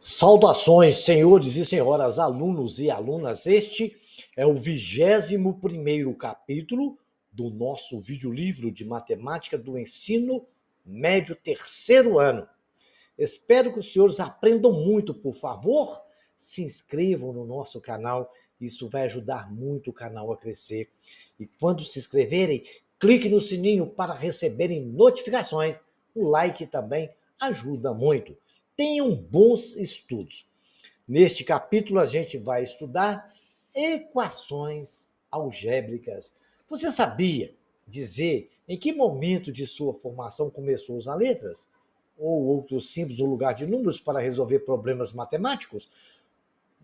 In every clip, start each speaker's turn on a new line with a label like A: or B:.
A: Saudações, senhores e senhoras, alunos e alunas. Este é o 21º capítulo do nosso videolivro de matemática do ensino médio terceiro ano. Espero que os senhores aprendam muito, por favor. Se inscrevam no nosso canal, isso vai ajudar muito o canal a crescer. E quando se inscreverem, clique no sininho para receberem notificações. O like também ajuda muito. Tenham bons estudos. Neste capítulo, a gente vai estudar equações algébricas. Você sabia dizer em que momento de sua formação começou a usar letras? Ou outros símbolos no lugar de números para resolver problemas matemáticos?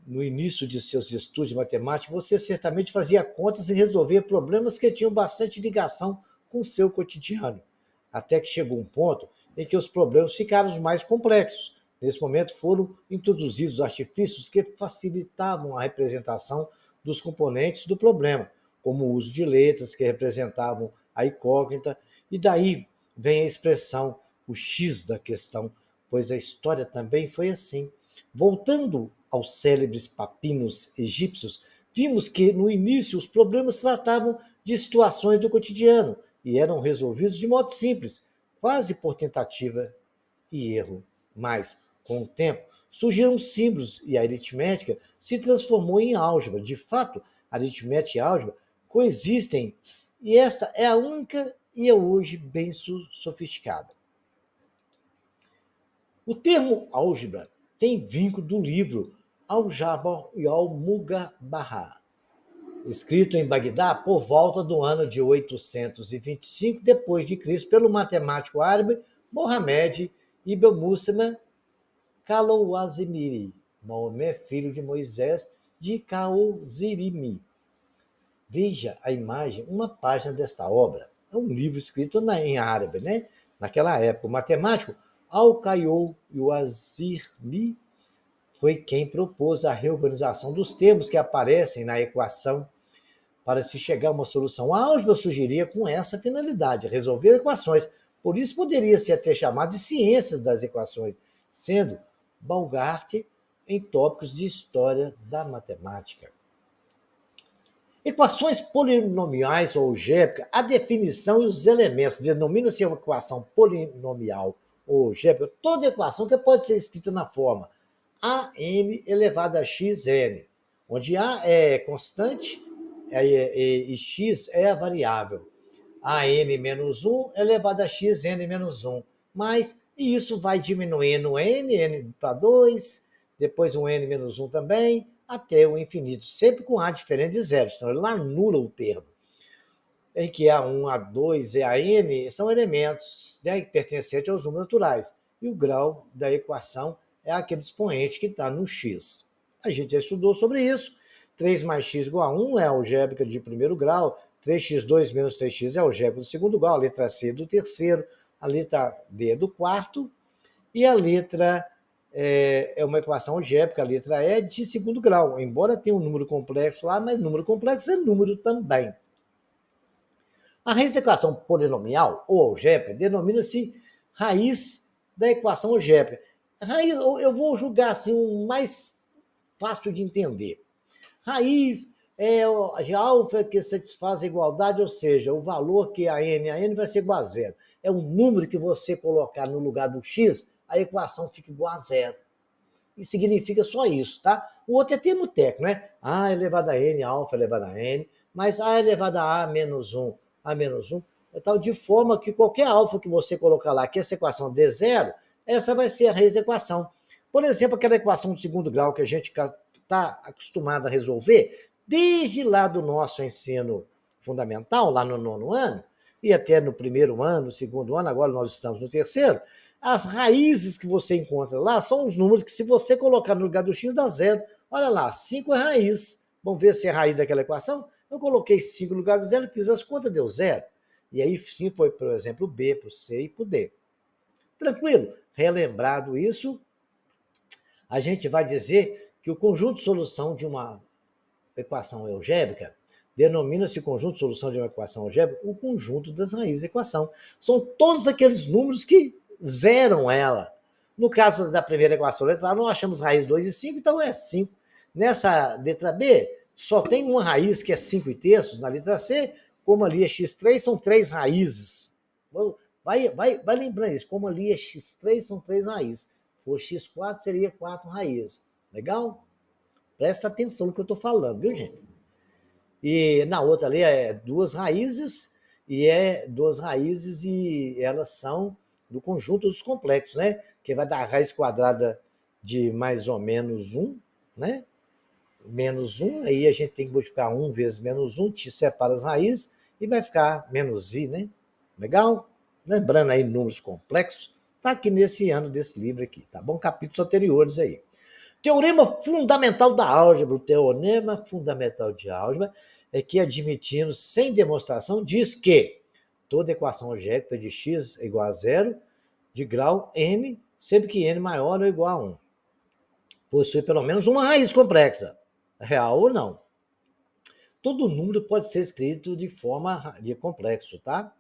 A: No início de seus estudos de matemática, você certamente fazia contas e resolvia problemas que tinham bastante ligação com o seu cotidiano. Até que chegou um ponto em que os problemas ficaram mais complexos. Nesse momento foram introduzidos artifícios que facilitavam a representação dos componentes do problema, como o uso de letras que representavam a incógnita, e daí vem a expressão o X da questão, pois a história também foi assim. Voltando aos célebres papinos egípcios, vimos que, no início, os problemas tratavam de situações do cotidiano e eram resolvidos de modo simples, quase por tentativa e erro. Mas, com o tempo, surgiram símbolos e a aritmética se transformou em álgebra. De fato, aritmética e álgebra coexistem e esta é a única e é hoje bem sofisticada. O termo álgebra tem vínculo do livro Al-Jabr e Al-Mugharbah, escrito em Bagdá por volta do ano de 825 d.C. pelo matemático árabe Mohamed ibn Musa Kalawazmiri, Maomé, filho de Moisés de Kaozirimi. Veja a imagem, uma página desta obra. É um livro escrito em árabe, né? Naquela época, o matemático Al-Qayyum foi quem propôs a reorganização dos termos que aparecem na equação para se chegar a uma solução. A álgebra surgiria com essa finalidade, resolver equações. Por isso poderia ser até chamado de ciências das equações, sendo Baumgart em tópicos de história da matemática. Equações polinomiais ou algébricas, a definição e os elementos. Denomina-se uma equação polinomial ou algébrica toda equação que pode ser escrita na forma an elevado a xn, onde a é constante e x é a variável. an menos 1 elevado a xn menos 1. Mas e isso vai diminuindo n para 2, depois um n menos 1 também, até o infinito, sempre com a diferente de zero, senão ele anula o termo. Em que A1, A2 e AN são elementos, né, pertencentes aos números naturais. E o grau da equação é aquele expoente que está no x. A gente já estudou sobre isso. 3 mais x igual a 1 é a algébrica de primeiro grau, 3x2 menos 3x é a algébrica do segundo grau, a letra C do terceiro, a letra D do quarto, e a letra é uma equação algébrica, a letra E de segundo grau, embora tenha um número complexo lá, mas número complexo é número também. A raiz da equação polinomial ou algébrica denomina-se raiz da equação algébrica. Raiz, eu vou julgar assim o mais fácil de entender. Raiz é a alfa que satisfaz a igualdade, ou seja, o valor que a n vai ser igual a zero. É um número que você colocar no lugar do x, a equação fica igual a zero. E significa só isso, tá? O outro é termo técnico, né? A elevado a n, alfa elevado a n, mas a elevado a menos 1, a menos 1, é tal de forma que qualquer alfa que você colocar lá, que essa equação dê zero, essa vai ser a raiz da equação. Por exemplo, aquela equação de segundo grau que a gente está acostumado a resolver, desde lá do nosso ensino fundamental, lá no nono ano, e até no primeiro ano, no segundo ano, agora nós estamos no terceiro, as raízes que você encontra lá são os números que, se você colocar no lugar do x, dá zero. Olha lá, 5 é raiz. Vamos ver se é raiz daquela equação? Eu coloquei 5 no lugar do zero, fiz as contas, deu zero. E aí sim foi, por exemplo, o B, para o C e para o D. Tranquilo? Relembrado isso, a gente vai dizer que o conjunto de solução de uma equação algébrica denomina-se conjunto de solução de uma equação algébrica o conjunto das raízes da equação. São todos aqueles números que zeram ela. No caso da primeira equação letra A, nós achamos raiz 2 e 5, então é 5. Nessa letra B, só tem uma raiz, que é 5 terços. Na letra C, como ali é x3, são 3 raízes. Vai lembrando isso, como ali é x3, são 3 raízes. Se for x4, seria 4 raízes. Legal? Presta atenção no que eu estou falando, viu, gente? E na outra ali é 2 raízes, e elas são do conjunto dos complexos, né? Que vai dar a raiz quadrada de mais ou menos 1, né? Menos 1, aí a gente tem que multiplicar 1 vezes menos 1, te separa as raízes e vai ficar menos i, né? Legal? Lembrando aí números complexos, tá aqui nesse ano desse livro aqui, tá bom? Capítulos anteriores aí. Teorema fundamental da álgebra. O teorema fundamental de álgebra é que, admitindo sem demonstração, diz que toda equação algébrica de x é igual a zero, de grau n, sempre que n maior ou igual a 1. Possui pelo menos uma raiz complexa, real ou não. Todo número pode ser escrito de forma de complexo, tá?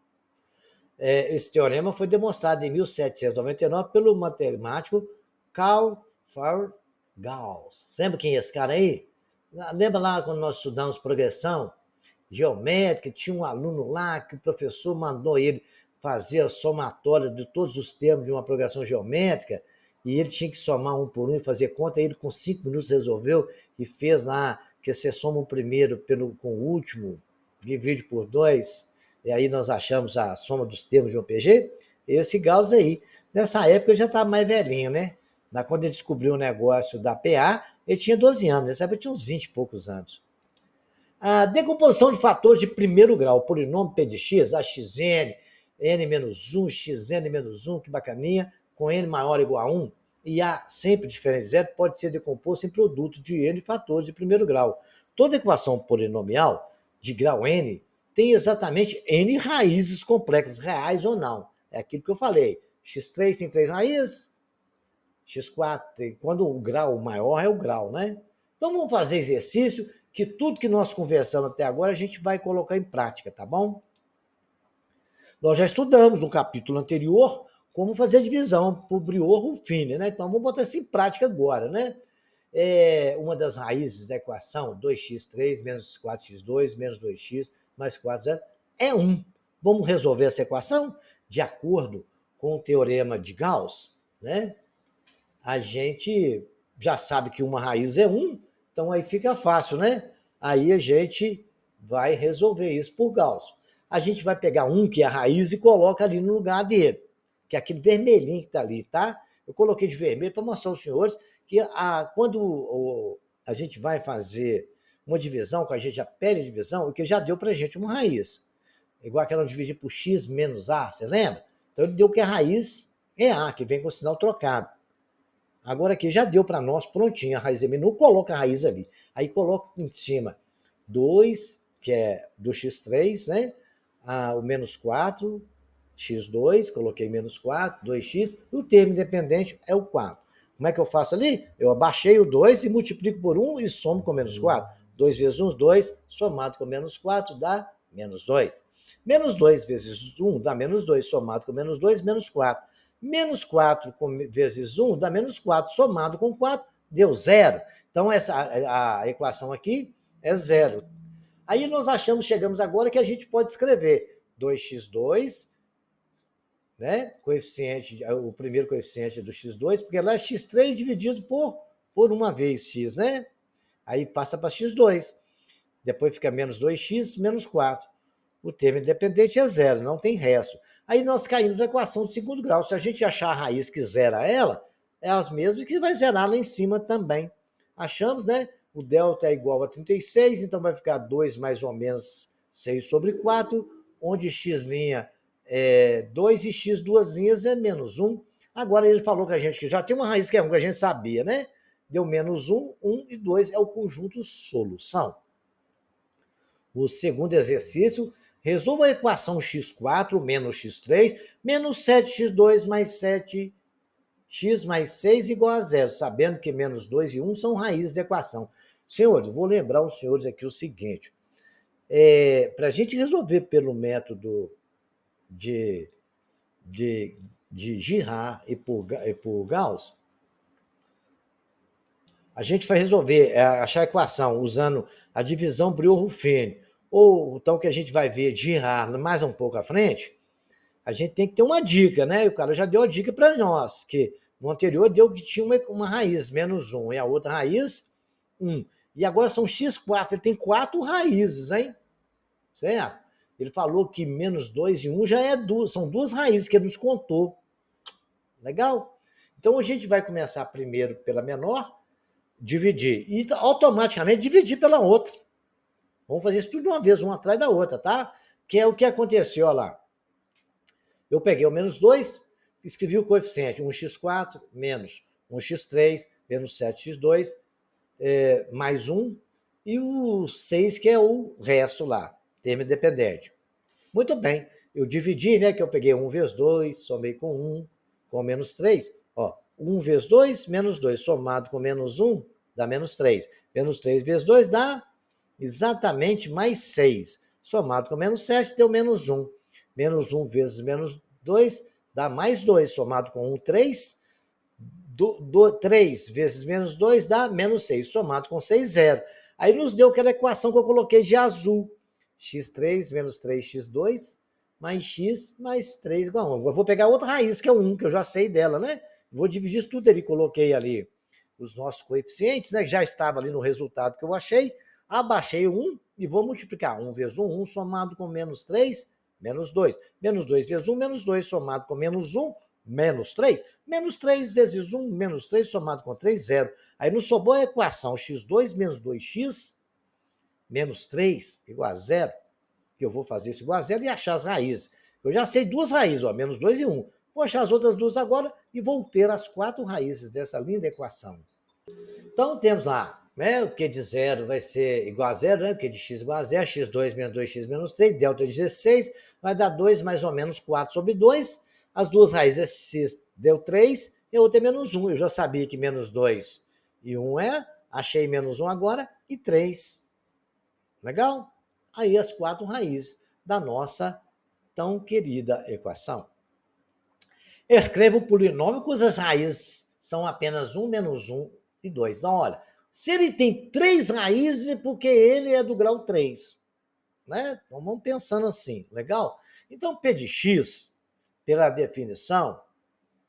A: Esse teorema foi demonstrado em 1799 pelo matemático Carl Gauss. Lembra quem é esse cara aí? Lembra lá quando nós estudamos progressão geométrica, tinha um aluno lá que o professor mandou ele fazer a somatória de todos os termos de uma progressão geométrica, e ele tinha que somar um por um e fazer conta, e ele com 5 minutos resolveu e fez lá, que você soma o primeiro com o último, divide por 2, e aí nós achamos a soma dos termos de um PG. Esse Gauss aí, nessa época já estava mais velhinho, né? Quando ele descobriu o negócio da PA, ele tinha 12 anos, nessa época ele tinha uns 20 e poucos anos. A decomposição de fatores de primeiro grau, polinômio P de x, axn, n-1, xn-1, que bacaninha, com n maior ou igual a 1, e A sempre diferente de zero, pode ser decomposto em produto de n fatores de primeiro grau. Toda equação polinomial de grau n tem exatamente n raízes complexas, reais ou não. É aquilo que eu falei. x3 tem 3 raízes, x4, quando o grau maior é o grau, né? Então vamos fazer exercício, que tudo que nós conversamos até agora a gente vai colocar em prática, tá bom? Nós já estudamos no capítulo anterior como fazer a divisão por Briot-Ruffini, né? Então vamos botar isso em prática agora, né? Uma das raízes da equação 2x3 menos 4x2 menos 2x mais 4 é 1. Vamos resolver essa equação de acordo com o teorema de Gauss, né? A gente já sabe que uma raiz é 1, então aí fica fácil, né? Aí a gente vai resolver isso por Gauss. A gente vai pegar 1, que é a raiz, e coloca ali no lugar dele, que é aquele vermelhinho que está ali, tá? Eu coloquei de vermelho para mostrar aos senhores que quando a gente vai fazer uma divisão, com a gente já pede a divisão, o que já deu para a gente uma raiz. Igual aquela dividir por x menos a, você lembra? Então ele deu que a raiz é a, que vem com o sinal trocado. Agora aqui já deu para nós prontinho a raiz de menu, coloca a raiz ali. Aí coloca em cima 2, que é do x3, né? O menos 4, x2, coloquei menos 4, 2x, e o termo independente é o 4. Como é que eu faço ali? Eu abaixei o 2 e multiplico por 1 e somo com menos 4. 2 vezes 1, 2, somado com menos 4 dá menos 2. Menos 2 vezes 1 dá menos 2, somado com menos 2, menos 4. Menos 4 vezes 1 dá menos 4, somado com 4, deu 0. Então, a equação aqui é 0. Aí nós chegamos agora que a gente pode escrever 2x2, né? O primeiro coeficiente do x2, porque lá é x3 dividido por uma vez x, né? Aí passa para x2. Depois fica menos 2x, menos 4. O termo independente é 0, não tem resto. Aí nós caímos na equação de segundo grau. Se a gente achar a raiz que zera ela, é as mesmas que vai zerar lá em cima também. Achamos, né? O delta é igual a 36, então vai ficar 2 mais ou menos 6 sobre 4, onde x' é 2 e x duas linhas é menos 1. Agora ele falou que a gente já tem uma raiz que é 1, que a gente sabia, né? Deu menos 1, 1 e 2 é o conjunto solução. O segundo exercício, resolva a equação x4 menos x3 menos 7x2 mais 7x mais 6 igual a 0, sabendo que menos 2 e 1 são raízes da equação. Senhores, vou lembrar os senhores aqui o seguinte, para a gente resolver pelo método de de Girard e por Gauss, a gente vai resolver achar a equação usando a divisão Brio-Ruffini, ou então que a gente vai ver Girard mais um pouco à frente, a gente tem que ter uma dica, né? O cara já deu a dica para nós, que no anterior deu que tinha uma raiz, menos 1, e a outra raiz, 1. E agora são x4, ele tem 4 raízes, hein? Certo? Ele falou que menos 2 e 1 já são 2 raízes que ele nos contou. Legal? Então a gente vai começar primeiro pela menor, dividir, e automaticamente dividir pela outra. Vamos fazer isso tudo de uma vez, uma atrás da outra, tá? Que é o que aconteceu lá. Eu peguei o menos 2, escrevi o coeficiente 1x4 menos 1x3 menos 7x2 mais 1 e o 6, que é o resto lá, termo independente. Muito bem, eu dividi, né, que eu peguei 1 vezes 2, somei com 1, com menos 3. Ó, 1 vezes 2, menos 2, somado com menos 1, dá menos 3. Menos 3 vezes 2 dá exatamente mais 6. Somado com menos 7, deu menos 1. Menos 1 vezes menos 2 dá mais 2. Somado com 1, 3. 3 vezes menos 2 dá menos 6. Somado com 6, 0. Aí nos deu aquela equação que eu coloquei de azul. x3 menos 3x2 mais x mais 3 igual a 1. Eu vou pegar outra raiz, que é 1, que eu já sei dela, né? Vou dividir isso tudo ali. Coloquei ali os nossos coeficientes, né? Que já estava ali no resultado que eu achei. Abaixei o 1 e vou multiplicar. 1 vezes 1, 1 somado com menos 3, menos 2. Menos 2 vezes 1, menos 2 somado com menos 1, menos 3. Menos 3 vezes 1, menos 3 somado com 3, 0. Aí nos sobrou a equação x2 menos 2x menos 3 igual a 0, que eu vou fazer isso igual a 0 e achar as raízes. Eu já sei 2 raízes, ó, menos 2 e 1. Vou achar as outras 2 agora e vou ter as 4 raízes dessa linda equação. Então, temos lá, né, o Q de 0 vai ser igual a 0, né, o Q de x igual a 0, x2 menos 2x menos 3, delta de 16, vai dar 2 mais ou menos 4 sobre 2. As duas raízes, x deu 3, e a outra é menos 1. Eu já sabia que menos 2 e 1 achei menos 1 agora, e 3. Legal? Aí as 4 raízes da nossa tão querida equação. Escreva o polinômio cujas raízes são apenas 1, menos 1 e 2. Então, olha, se ele tem 3 raízes, é porque ele é do grau 3. Né? Então, vamos pensando assim, legal? Então, P de x, pela definição,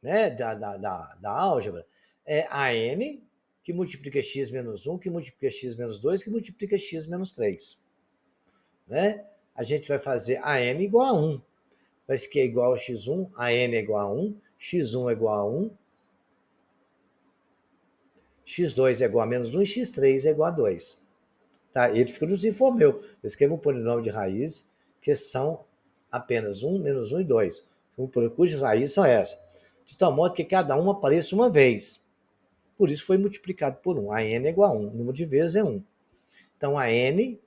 A: né, da álgebra, é AN, que multiplica x menos 1, que multiplica x menos 2, que multiplica x menos 3. Né? A gente vai fazer AN igual a 1. Vai ser que é igual a x1, AN é igual a 1, x1 é igual a 1, x2 é igual a menos 1 e x3 é igual a 2. Tá? Ele nos informou. Eu escrevo um polinômio de raiz que são apenas 1, menos 1 e 2. Cujas raízes são essas. De tal modo que cada uma apareça uma vez. Por isso foi multiplicado por 1. A n é igual a 1. O número de vezes é 1. Então, a n,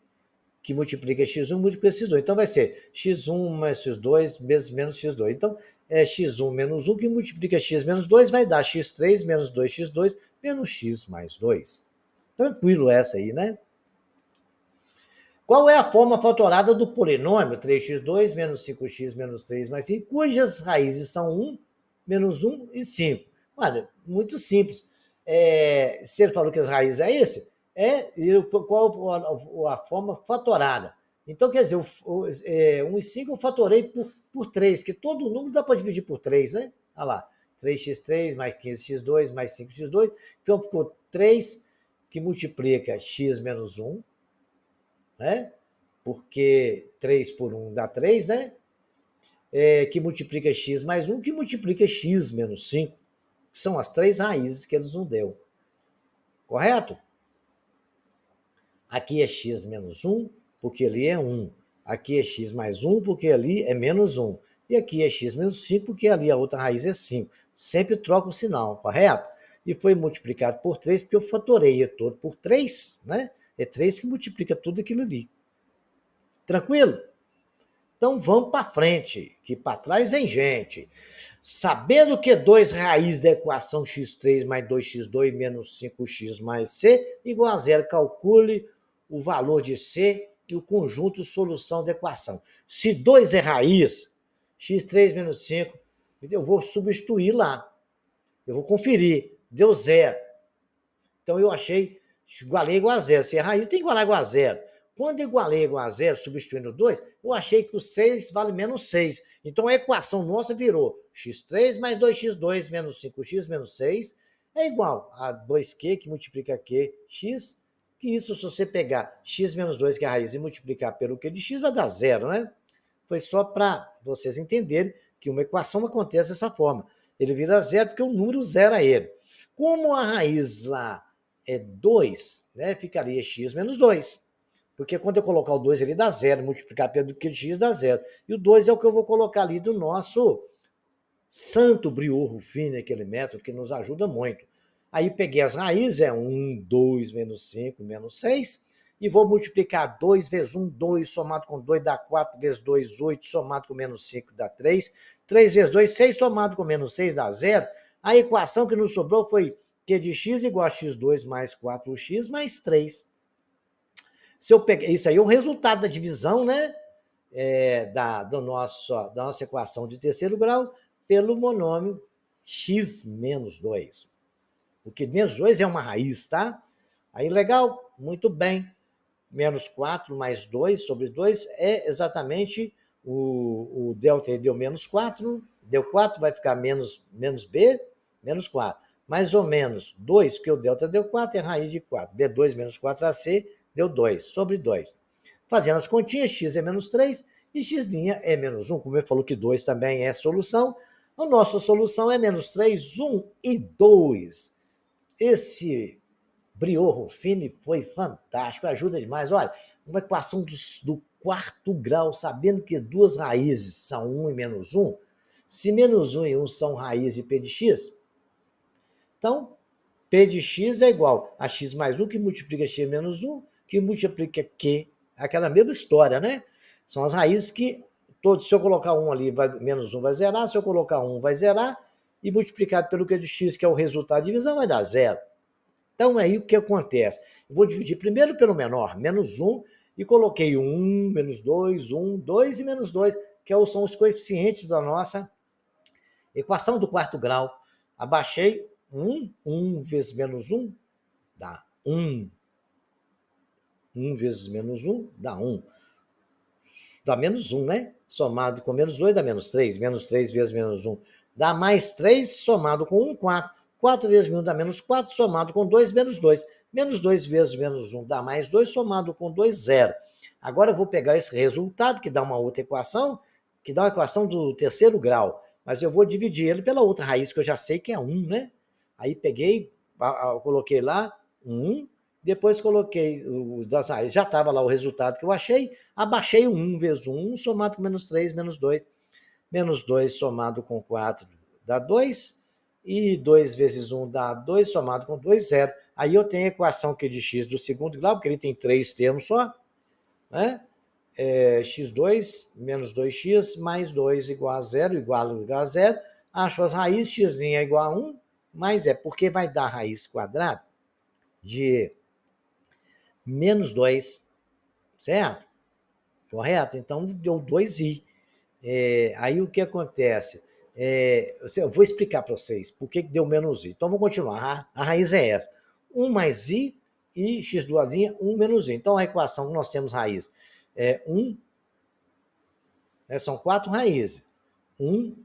A: que multiplica x1, multiplica x2. Então, vai ser x1 mais x2 menos x2. Então, é x1 menos 1, que multiplica x menos 2, vai dar x3 menos 2x2 menos x mais 2. Tranquilo essa aí, né? Qual é a forma fatorada do polinômio 3x2 menos 5x menos 3 mais 5, cujas raízes são 1, menos 1 e 5? Olha, muito simples. Se ele falou que as raízes é esse, qual a forma fatorada? Então, quer dizer, 1 e 5 eu fatorei por 3, que todo número dá para dividir por 3, né? Olha lá, 3x3 mais 15x2 mais 5x2. Então, ficou 3 que multiplica x menos 1, né? Porque 3 por 1 dá 3, né? Que multiplica x mais 1, que multiplica x menos 5, que são as 3 raízes que eles nos deu. Correto? Aqui é x menos 1, porque ali é 1. Aqui é x mais 1, porque ali é menos 1. E aqui é x menos 5, porque ali a outra raiz é 5. Sempre troca o sinal, correto? E foi multiplicado por 3, porque eu fatorei todo por 3, né? É 3 que multiplica tudo aquilo ali. Tranquilo? Então vamos para frente, que para trás vem gente. Sabendo que 2 raiz da equação x3 mais 2x2 menos 5x mais c igual a 0, calcule o valor de c e o conjunto solução da equação. Se 2 é raiz, x3 menos 5 Eu vou substituir lá. Eu vou conferir. Deu zero. Então eu achei, igualei igual a zero. Se é raiz, tem que igualar igual a zero. Quando igualei igual a zero, substituindo 2, eu achei que o 6 vale menos 6. Então a equação nossa virou x3 mais 2x2 menos 5x menos 6 é igual a 2q que multiplica qx, que isso se você pegar x menos 2, que é a raiz, e multiplicar pelo q de x, vai dar zero, né? Foi só para vocês entenderem que uma equação acontece dessa forma. Ele vira zero porque o número zera ele. Como a raiz lá é 2, né, ficaria x menos 2. Porque quando eu colocar o 2, ele dá zero, multiplicar pelo que x dá zero. E o 2 é o que eu vou colocar ali do nosso santo Briot-Ruffini, aquele método que nos ajuda muito. Aí peguei as raízes, é 1, 2, menos 5, menos 6, e vou multiplicar 2 vezes 1, 2, somado com 2 dá 4, vezes 2, 8, somado com menos 5 dá 3, 3 vezes 2, 6, somado com menos 6 dá 0. A equação que nos sobrou foi q de x igual a x2 mais 4x mais 3. Se eu pegar, isso aí é o resultado da divisão, né? Da nossa equação de terceiro grau pelo monômio x menos 2. Porque menos 2 é uma raiz, tá? Aí, legal? Muito bem. Menos 4 mais 2 sobre 2 é exatamente o delta deu menos 4, deu 4, vai ficar menos b, menos 4. Mais ou menos 2, porque o delta deu 4, é raiz de 4. B2 menos 4AC deu 2, sobre 2. Fazendo as continhas, x é menos 3 e x' é menos 1. Como ele falou que 2 também é solução, a nossa solução é menos 3, 1 e 2. Esse Briot-Ruffini foi fantástico, ajuda demais. Olha, uma equação do quarto grau, sabendo que duas raízes são 1 e menos 1, se menos 1 e 1 são raiz de p de x, então p de x é igual a x mais 1, que multiplica x menos 1, que multiplica q. Aquela mesma história, né? São as raízes que, se eu colocar 1 ali, menos 1 vai zerar, se eu colocar 1 vai zerar, e multiplicado pelo q de x, que é o resultado de divisão, vai dar zero. Então, aí o que acontece? Eu vou dividir primeiro pelo menor, menos 1, e coloquei 1, menos 2, 1, 2 e menos 2, que são os coeficientes da nossa equação do quarto grau. Abaixei 1, 1 vezes menos 1 dá 1. 1 vezes menos 1 dá 1. Dá menos 1, né? Somado com menos 2 dá menos 3. Menos 3 vezes menos 1 dá mais 3, somado com 1, 4. 4 vezes 1 dá menos 4, somado com 2, menos 2. Menos 2 vezes menos 1 dá mais 2, somado com 2, 0. Agora eu vou pegar esse resultado, que dá uma outra equação, que dá uma equação do terceiro grau, mas eu vou dividir ele pela outra raiz, que eu já sei que é 1, né? Aí peguei, coloquei lá 1, depois coloquei das raízes, já estava lá o resultado que eu achei, abaixei o 1 vezes 1, somado com menos 3, menos 2. Menos 2 somado com 4 dá 2, e 2 vezes 1 dá 2, somado com 2, 0. Aí eu tenho a equação Q de x do segundo grau, porque ele tem 3 termos só, né? x2 menos 2x mais 2 igual a 0, igual a 0. Acho as raízes, x' é igual a 1, mas porque vai dar raiz quadrada de menos 2, certo? Correto? Então, deu 2i. Aí o que acontece? Eu vou explicar para vocês por que deu menos i. Então, vou continuar. A raiz é essa. 1 mais i e x do ladinho, 1 menos i. Então, a equação que nós temos raiz é 1, né, são 4 raízes. 1,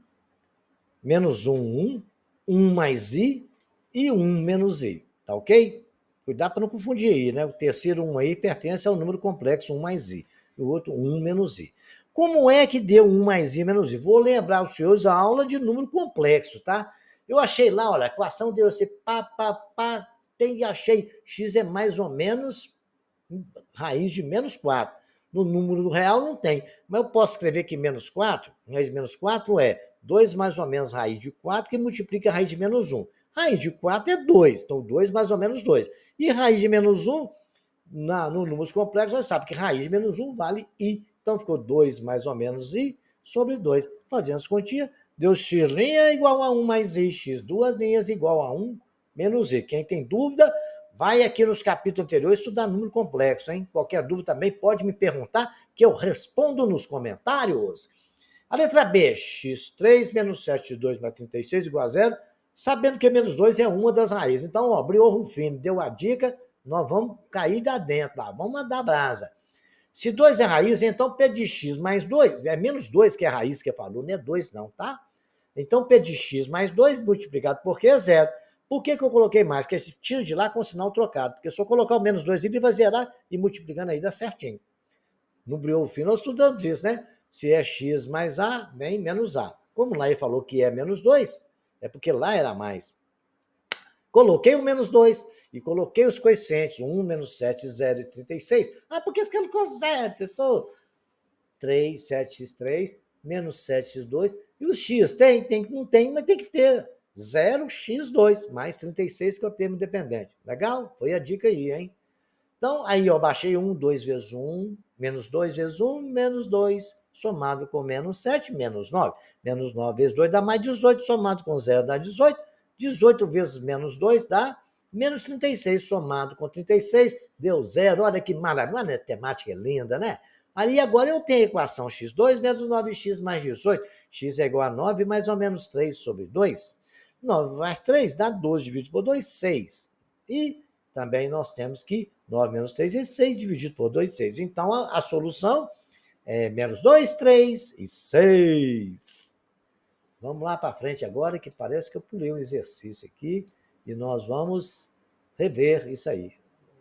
A: menos 1, 1, 1 mais i e 1 menos i. Tá ok? Cuidado para não confundir aí, né? O terceiro 1 aí pertence ao número complexo 1 mais i. E o outro 1 menos i. Como é que deu 1 mais i menos i? Vou lembrar os senhores a aula de número complexo, tá? Eu achei lá, olha, a equação deu assim, achei x é mais ou menos raiz de menos 4. No número real não tem, mas eu posso escrever que menos 4, raiz de menos 4 é 2 mais ou menos raiz de 4, que multiplica a raiz de menos 1. Raiz de 4 é 2, então 2 mais ou menos 2. E raiz de menos 1, no números complexos, nós sabemos que raiz de menos 1 vale i. Então ficou 2 mais ou menos i sobre 2. Fazendo as continhas, deu x' igual a 1 mais i, x duas linhas igual a 1 menos i. Quem tem dúvida, vai aqui nos capítulos anteriores estudar número complexo, hein? Qualquer dúvida também pode me perguntar, que eu respondo nos comentários. A letra B, x3 menos 7x2 mais 36 igual a zero, sabendo que menos 2 é uma das raízes. Então, ó, Briô Rufino deu a dica, nós vamos cair lá dentro, lá, vamos mandar brasa. Se 2 é raiz, então P de x mais 2, é menos 2 que é a raiz que falou, não é 2 não, tá? Então, P de x mais 2 multiplicado por Q é zero. Por que eu coloquei mais? Porque tira de lá com sinal trocado. Porque se eu colocar o menos 2 ele vai zerar e multiplicando aí dá certinho. No Briô Fino nós estudamos isso, né? Se é x mais A, vem menos A. Como lá ele falou que é menos 2, é porque lá era mais. Coloquei o menos 2 e coloquei os coeficientes, 1, menos 7, 0 e 36. Ah, por que você colocou 0, professor? 3, 7x3, menos 7x2. E os x? Não tem, mas tem que ter. 0x2, mais 36, que é o termo dependente. Legal? Foi a dica aí, hein? Então, aí, ó, baixei 1, 2 vezes 1, menos 2 vezes 1, menos 2, somado com menos 7, menos 9. Menos 9 vezes 2 dá mais 18, somado com 0 dá 18. 18 vezes menos 2 dá menos 36, somado com 36, deu 0. Olha que maravilha, a matemática é linda, né? Aí agora eu tenho a equação x2 menos 9x mais 18. X é igual a 9 mais ou menos 3 sobre 2. 9 mais 3 dá 12 dividido por 2, 6. E também nós temos que 9 menos 3 é 6, dividido por 2, 6. Então, a solução é menos 2, 3 e 6. Vamos lá para frente agora, que parece que eu pulei um exercício aqui, e nós vamos rever isso aí.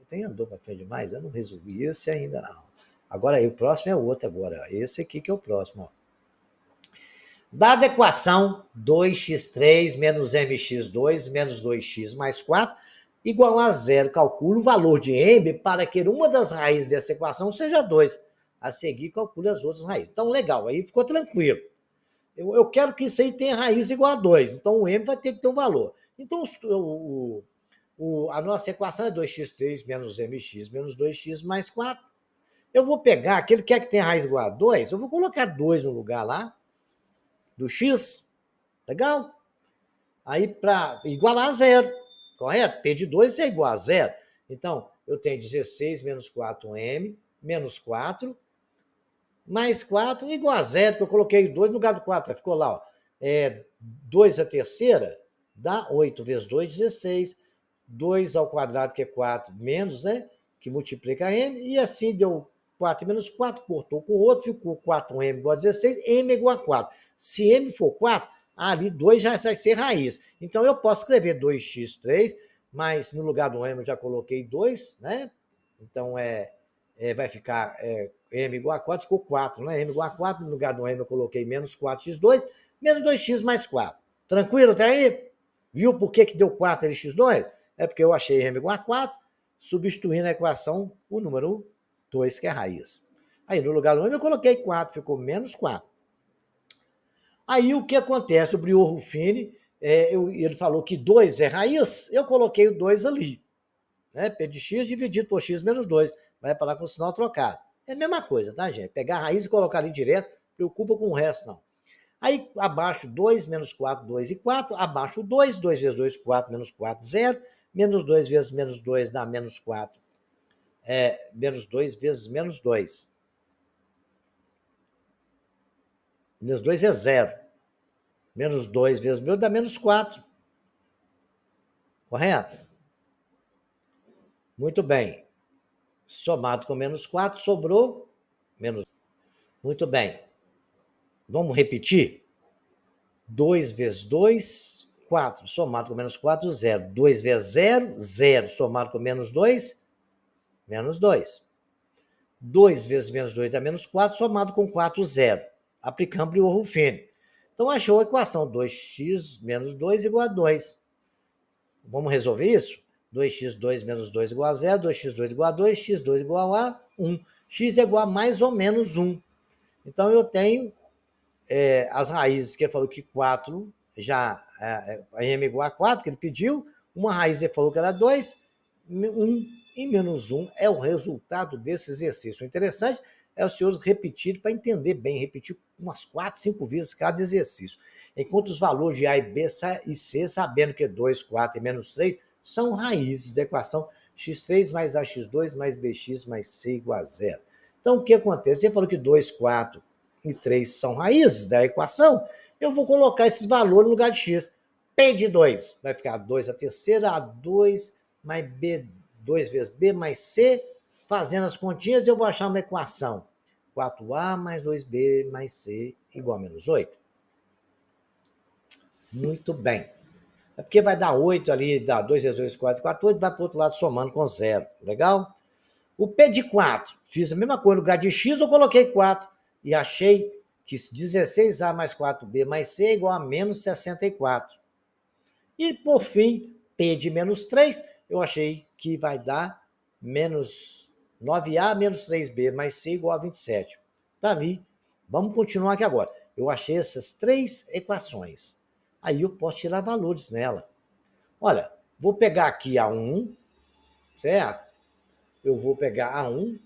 A: Tem andou para frente demais? Eu não resolvi esse ainda não. Agora, aí, o próximo é o outro agora. Esse aqui que é o próximo. Ó. Dada a equação 2x3 menos mx2 menos 2x mais 4 igual a zero, calcule o valor de m para que uma das raízes dessa equação seja 2. A seguir, calcule as outras raízes. Então, legal, aí ficou tranquilo. Eu quero que isso aí tenha raiz igual a 2, então o m vai ter que ter um valor. Então, a nossa equação é 2x3 menos mx menos 2x mais 4. Eu vou pegar, aquele que quer que tenha raiz igual a 2, eu vou colocar 2 no lugar lá, do x, legal? Aí, para igualar a zero, correto? P de 2 é igual a zero. Então, eu tenho 16 menos 4m, menos 4, mais 4 igual a zero, porque eu coloquei 2 no lugar do 4, ficou lá, ó. 2 a terceira dá 8 vezes 2, 16. 2 ao quadrado, que é 4, menos, né? Que multiplica m, e assim deu 4 menos 4, cortou com o outro, ficou 4m igual a 16, m igual a 4. Se m for 4, ali 2 já vai ser raiz. Então, eu posso escrever 2x3, mas no lugar do m eu já coloquei 2, né? Então, vai ficar m igual a 4, ficou 4, né? M igual a 4, no lugar do m eu coloquei menos 4x2, menos 2x mais 4. Tranquilo até aí? Viu por que deu 4 lx2? É porque eu achei m igual a 4, substituindo a equação o número 2, que é a raiz. Aí, no lugar do m, eu coloquei 4, ficou menos 4. Aí, o que acontece? O Briô Rufini, ele falou que 2 é raiz, eu coloquei o 2 ali. Né? P de x dividido por x menos 2. Vai para lá com o sinal trocado. É a mesma coisa, tá, gente? Pegar a raiz e colocar ali direto, preocupa com o resto, não. Aí, abaixo 2, menos 4, 2 e 4. Abaixo 2, 2 vezes 2, 4, menos 4, 0. Menos 2 vezes menos 2 dá menos 4. Menos 2 vezes menos 2. Menos 2 é 0. Menos 2 vezes menos dá menos 4. Correto? Muito bem. Somado com menos 4, sobrou menos. Muito bem. Vamos repetir? 2 vezes 2, 4. Somado com menos 4, 0. 2 vezes 0, 0. Somado com menos 2, menos 2. 2 vezes menos 2 dá menos 4, somado com 4, 0. Aplicamos o Rufini. Então, achou a equação 2x menos 2 igual a 2. Vamos resolver isso? 2x2 menos 2 igual a 0, 2x2 igual a 2, x2 igual a 1. X é igual a mais ou menos 1. Então, eu tenho as raízes, que ele falou que 4, já a m igual a 4, que ele pediu. Uma raiz ele falou que era 2, 1 e menos 1 é o resultado desse exercício. O interessante é os senhores repetirem para entender bem, repetir umas 4, 5 vezes cada exercício. Enquanto os valores de A e B e C, sabendo que 2, 4 e menos 3 são raízes da equação x3 mais ax2 mais bx mais c igual a 0. Então, o que acontece? Ele falou que 2, 4 e 3 são raízes da equação, eu vou colocar esses valores no lugar de x. P de 2 vai ficar 2 a terceira, A2 mais B, 2 vezes B mais C. Fazendo as continhas, eu vou achar uma equação. 4A mais 2B mais C igual a menos 8. Muito bem. É porque vai dar 8 ali, dá 2 vezes 2, 4, 4, 8, vai para o outro lado somando com 0. Legal? O P de 4, fiz a mesma coisa, no lugar de x eu coloquei 4 e achei que 16A mais 4B mais C é igual a menos 64. E, por fim, P de menos 3, eu achei que vai dar menos 9A menos 3B mais C igual a 27. Tá ali. Vamos continuar aqui agora. Eu achei essas 3 equações. Aí eu posso tirar valores nela. Olha, vou pegar aqui A1, certo? Eu vou pegar A1,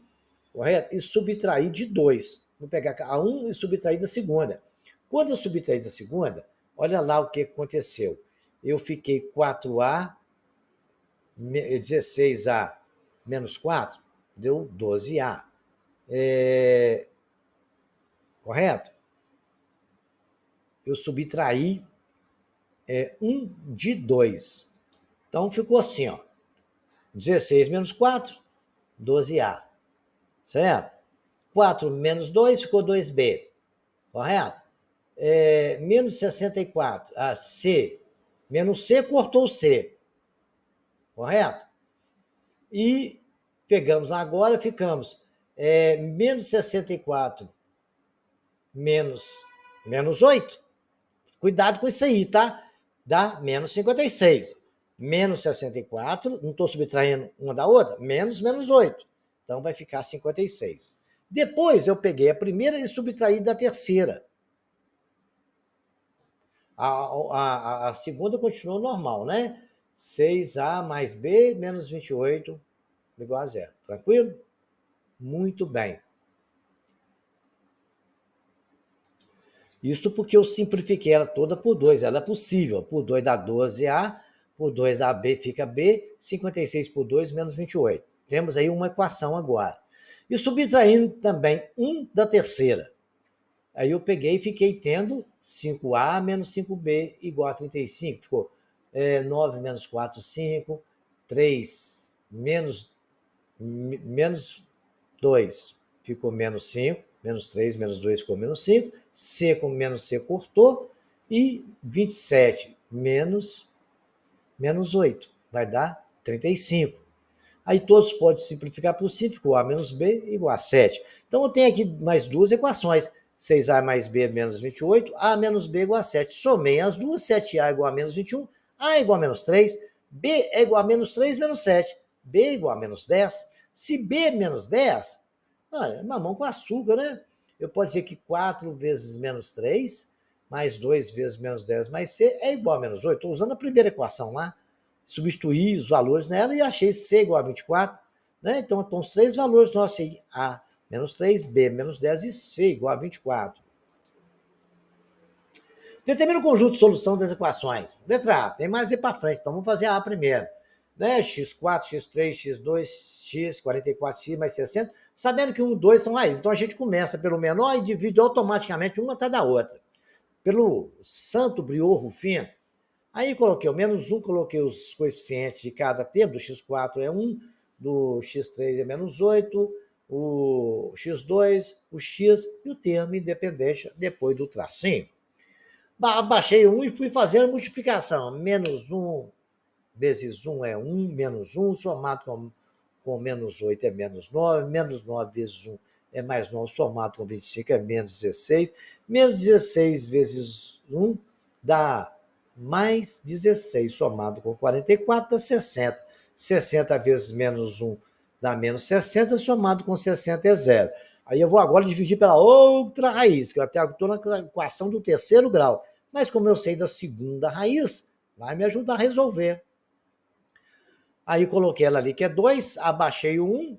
A: correto? E subtrair de 2. Vou pegar A1 e subtrair da segunda. Quando eu subtrair da segunda, olha lá o que aconteceu. Eu fiquei 4A, 16A menos 4, deu 12A. Correto? Eu subtraí 1 de 2. Então ficou assim, ó. 16 menos 4, 12A. Certo? 4 menos 2 ficou 2B. Correto? Menos 64, a C. Menos C cortou o C. Correto? E pegamos agora, ficamos menos 64 menos 8. Cuidado com isso aí, tá? Dá menos 56. Menos 64, não estou subtraindo uma da outra, menos 8. Então vai ficar 56. Depois eu peguei a primeira e subtraí da terceira. A segunda continuou normal, né? 6A mais B menos 28 igual a 0. Tranquilo? Muito bem. Isso porque eu simplifiquei ela toda por 2. Ela é possível. Por 2 dá 12A, por 2 dá B fica B, 56 por 2 menos 28. Temos aí uma equação agora. E subtraindo também 1 da terceira. Aí eu peguei e fiquei tendo 5A menos 5B igual a 35. Ficou 9 menos 4, 5. 3 menos 2 ficou menos 5. Menos 3, menos 2 ficou menos 5. C com menos C cortou. E 27 menos 8 vai dar 35. Aí todos podem simplificar por 5, ficou A menos B igual a 7. Então eu tenho aqui mais duas equações. 6A mais B menos 28, A menos B igual a 7. Somei as duas, 7A igual a menos 21, A igual a menos 3, B é igual a menos 3 menos 7, B é igual a menos 10. Se B é menos 10, olha, mamão com açúcar, né? Eu posso dizer que 4 vezes menos 3, mais 2 vezes menos 10 mais C é igual a menos 8. Estou usando a primeira equação lá, substituí os valores nela e achei C igual a 24. Né? Então, estão os 3 valores nossos aí, A menos 3, B menos 10 e C igual a 24. Determina o conjunto de solução das equações. Letra A, tem mais ir para frente, então vamos fazer a primeiro. Né? X4, X3, X2, X, 44X mais 60, sabendo que 1 e 2 são raízes. Então a gente começa pelo menor e divide automaticamente uma atrás da outra. Pelo santo Briot Rufino. Aí coloquei o menos 1, coloquei os coeficientes de cada termo, do X4 é 1, do X3 é menos 8, o X2, o X e o termo independente depois do tracinho. Baixei 1 e fui fazer a multiplicação. Menos 1 vezes 1 é 1, menos 1, somado com menos 8 é menos 9, menos 9 vezes 1 é mais 9, somado com 25 é menos 16, menos 16 vezes 1 dá mais 16, somado com 44 dá 60. 60 vezes menos 1 dá menos 60, somado com 60 é 0. Aí eu vou agora dividir pela outra raiz, que eu até estou na equação do terceiro grau. Mas como eu sei da segunda raiz, vai me ajudar a resolver. Aí coloquei ela ali, que é 2, abaixei o 1,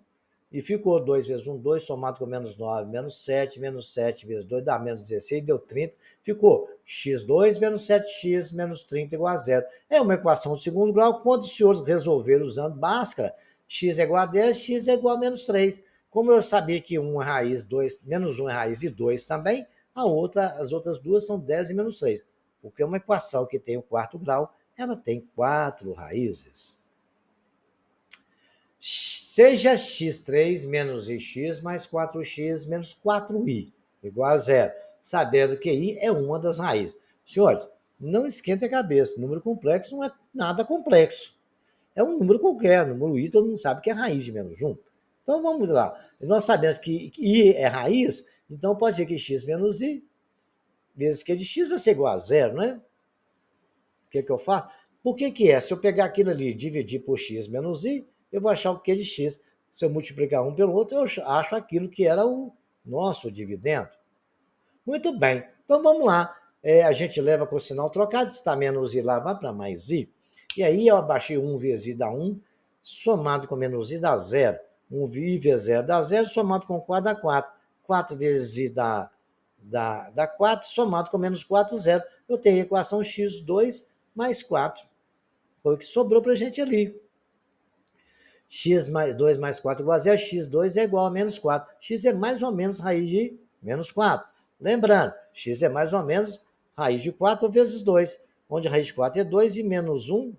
A: e ficou 2 vezes 1, 2, somado com menos 9, menos 7 vezes 2 dá menos 16, deu 30. Ficou x2 menos 7x menos 30 igual a 0. É uma equação de segundo grau, quando os senhores resolveram usando Bhaskara, x é igual a 10, x é igual a menos 3. Como eu sabia que 1 é raiz, 2, menos 1 é raiz e 2 também, as outras duas são 10 e menos 3. Porque uma equação que tem o quarto grau, ela tem 4 raízes. Seja x3 menos ix mais 4x menos 4i igual a zero, sabendo que i é uma das raízes. Senhores, não esquente a cabeça, número complexo não é nada complexo. É um número qualquer, número i, todo mundo sabe que é raiz de menos 1. Então vamos lá, nós sabemos que i é raiz, então pode ser que x menos i vezes q de x vai ser igual a zero, né? O que eu faço? Por que é? Se eu pegar aquilo ali e dividir por x menos i, eu vou achar o q de x. Se eu multiplicar um pelo outro, eu acho aquilo que era o nosso dividendo. Muito bem, então vamos lá. A gente leva com o sinal trocado, se está menos i lá, vai para mais i. E aí eu abaixei 1 vezes i dá 1, somado com menos i dá 0. 1i vezes 0 dá 0, somado com 4 dá 4. 4 vezes i dá 4, somado com menos 4, 0. Eu tenho a equação x2 mais 4. Foi o que sobrou para a gente ali. X mais 2 mais 4 igual a 0, x2 é igual a menos 4. X é mais ou menos raiz de menos 4. Lembrando, x é mais ou menos raiz de 4 vezes 2, onde raiz de 4 é 2 e menos 1,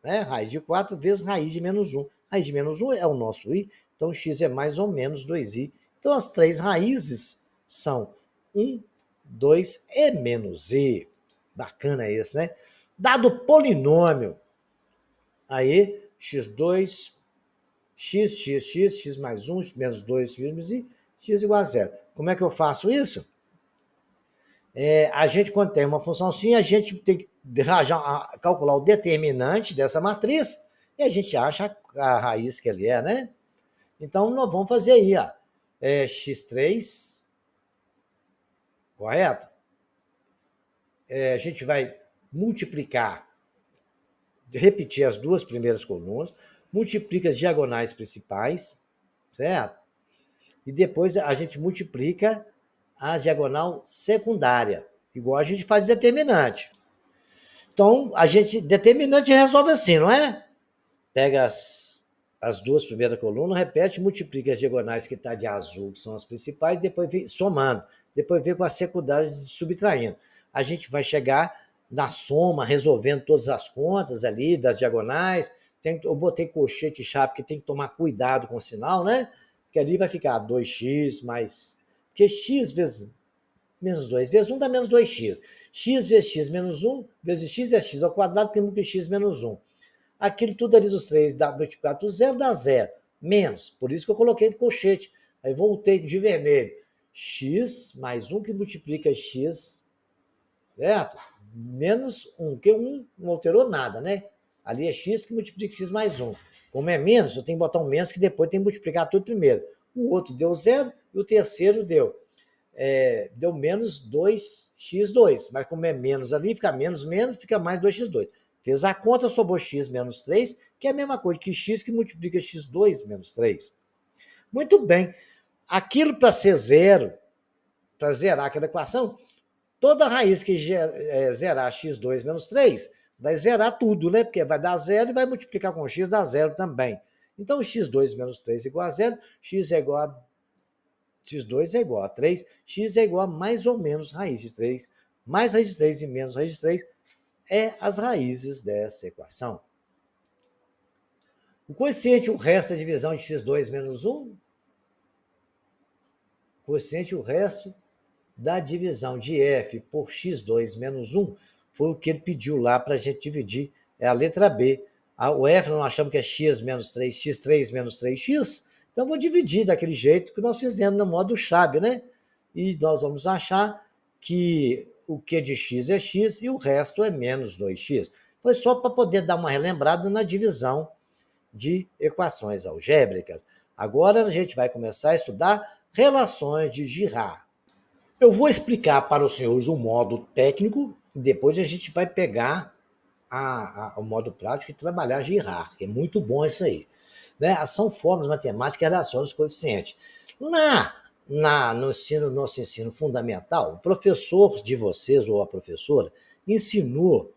A: né? Raiz de 4 vezes raiz de menos 1. Raiz de menos 1 é o nosso i, então x é mais ou menos 2i. Então as três raízes são 1, 2 e menos i. Bacana esse, né? Dado polinômio, aí x2, x mais 1, menos 2, menos i, x igual a 0. Como é que eu faço isso? A gente, quando tem uma função assim, a gente tem que calcular o determinante dessa matriz e a gente acha a raiz que ele é, né? Então, nós vamos fazer aí, ó. X3, correto? A gente vai multiplicar, repetir as duas primeiras colunas, multiplica as diagonais principais, certo? E depois a gente multiplica a diagonal secundária, igual a gente faz determinante. Então, a gente, determinante resolve assim, não é? Pega as duas primeiras colunas, repete, multiplica as diagonais que está de azul, que são as principais, depois vem somando, depois vem com a secundária subtraindo. A gente vai chegar na soma, resolvendo todas as contas ali das diagonais. Eu botei colchete e chave, porque tem que tomar cuidado com o sinal, né? Porque ali vai ficar 2x mais... Porque x vezes menos 2 vezes 1 dá menos 2x. X vezes x menos 1 vezes x é x ao quadrado, temos que x menos 1. Aquilo tudo ali dos 3 multiplicado por 0 dá 0. Menos. Por isso que eu coloquei de colchete. Aí voltei de vermelho. X mais 1 que multiplica x, certo? Menos 1, porque 1 não alterou nada, né? Ali é x que multiplica x mais 1. Como é menos, eu tenho que botar um menos que depois tem que multiplicar tudo primeiro. O outro deu 0 e o terceiro deu menos 2x2. Mas como é menos ali, fica menos, fica mais 2x2. Fez a conta, sobrou x menos 3, que é a mesma coisa que x que multiplica x2 menos 3. Muito bem. Aquilo para ser zero, para zerar aquela equação, toda raiz que zerar x2 menos 3 vai zerar tudo, né? Porque vai dar zero e vai multiplicar com x, dá zero também. Então, x2 menos 3 é igual a zero, x2 é igual a 3, x é igual a mais ou menos raiz de 3, mais raiz de 3 e menos raiz de 3 é as raízes dessa equação. O coeficiente, o resto da divisão de x2 menos 1, o coeficiente, o resto da divisão de f por x2 menos 1 foi o que ele pediu lá para a gente dividir, é a letra B. O f nós achamos que é x menos 3, x3 menos 3x, então vou dividir daquele jeito que nós fizemos no modo chave, né? E nós vamos achar que o q de x é x e o resto é menos 2x. Foi só para poder dar uma relembrada na divisão de equações algébricas. Agora a gente vai começar a estudar relações de Girard. Eu vou explicar para os senhores o modo técnico, e depois a gente vai pegar o modo prático e trabalhar Girard. É muito bom isso aí. Né? São formas matemáticas que relacionam os coeficientes. No nosso ensino fundamental, o professor de vocês, ou a professora, ensinou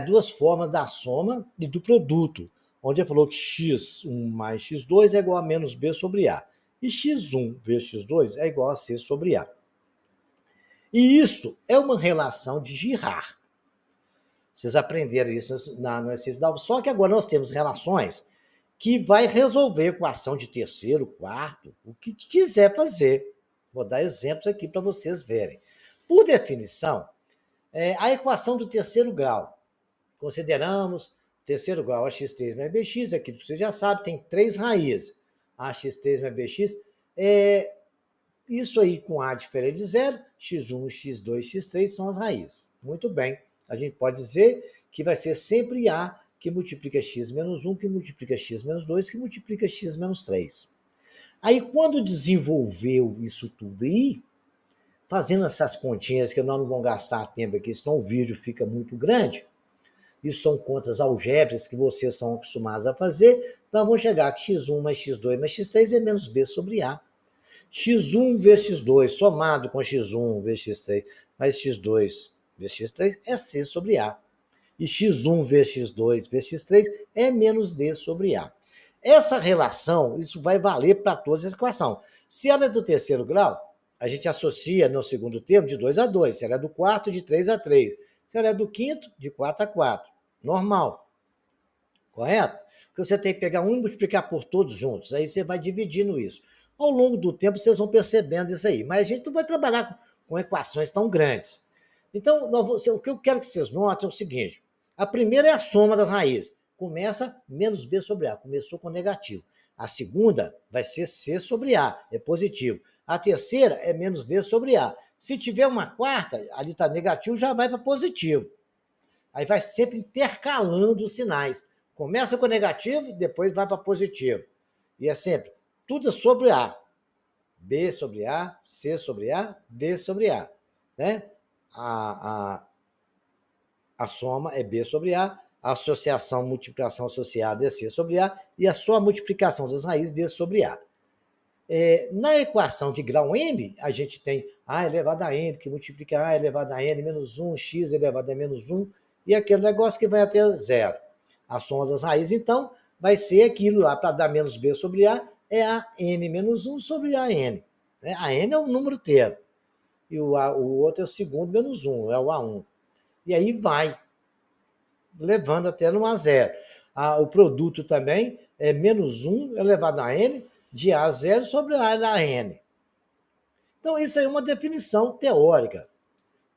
A: duas formas da soma e do produto. onde ele falou que x1 mais x2 é igual a menos b sobre a. E x1 vezes x2 é igual a c sobre a. E isso é uma relação de Girard. Vocês aprenderam isso no exercício da aula. Só que agora nós temos relações que vai resolver equação de terceiro, quarto, o que quiser fazer. Vou dar exemplos aqui para vocês verem. Por definição, a equação do terceiro grau. Consideramos o terceiro grau, ax3 mais bx, aquilo que você já sabe, tem 3 raízes. Ax3 mais bx é isso aí com a diferente de zero, x1, x2, x3 são as raízes. Muito bem. A gente pode dizer que vai ser sempre A que multiplica x menos 1, que multiplica x menos 2, que multiplica x menos 3. Aí, quando desenvolveu isso tudo aí, fazendo essas continhas, que nós não vamos gastar tempo aqui, senão o vídeo fica muito grande, isso são contas algébricas que vocês são acostumados a fazer, nós vamos chegar que x1 mais x2 mais x3 é menos b sobre A. x1 vezes x2 somado com x1 vezes x3 mais x2 vezes x3 é c sobre A. E x1 vezes x2 vezes x3 é menos d sobre A. Essa relação, isso vai valer para todas as equações. Se ela é do terceiro grau, a gente associa no segundo termo de 2 a 2. Se ela é do quarto, de 3 a 3. Se ela é do quinto, de 4 a 4. Normal. Correto? Porque você tem que pegar um e multiplicar por todos juntos. Aí você vai dividindo isso. Ao longo do tempo, vocês vão percebendo isso aí. Mas a gente não vai trabalhar com equações tão grandes. Então, o que eu quero que vocês notem é o seguinte. A primeira é a soma das raízes. Começa menos b sobre a. Começou com negativo. A segunda vai ser c sobre a. É positivo. A terceira é menos d sobre a. Se tiver uma quarta, ali está negativo, já vai para positivo. Aí vai sempre intercalando os sinais. Começa com negativo, depois vai para positivo. E é sempre tudo sobre A. B sobre A, C sobre A, D sobre A. Né? A soma é B sobre A, a associação, multiplicação associada é C sobre A, e a sua multiplicação das raízes D sobre A. Na equação de grau n, a gente tem A elevado a n, que multiplica A elevado a n menos 1, x elevado a menos 1, e aquele negócio que vai até zero. A soma das raízes, então, vai ser aquilo lá, para dar menos b sobre A, é a n menos 1 sobre a n. A n é um número inteiro. E o outro é o segundo menos 1, é o A1. E aí vai, levando até no A0. O produto também é menos 1 elevado a n, de A0 sobre A da n. Então, isso aí é uma definição teórica.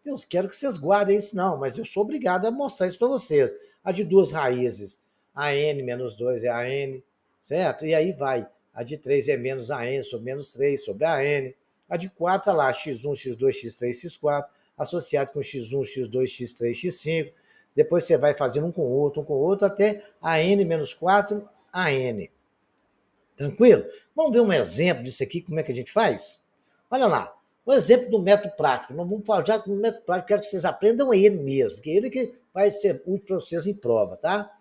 A: Eu quero que vocês guardem isso, não, mas eu sou obrigado a mostrar isso para vocês. A de duas raízes, a n menos 2 é a n, certo? E aí vai. A de 3 é menos a n sobre menos 3 sobre a n. A de 4 é lá, x1, x2, x3, x4, associado com x1, x2, x3, x5. Depois você vai fazendo um com o outro, até a n menos 4, a n. Tranquilo? Vamos ver um exemplo disso aqui, como é que a gente faz? Olha lá, um exemplo do método prático. Nós vamos falar já com o método prático, quero que vocês aprendam ele mesmo, porque ele que vai ser útil para vocês em prova, tá?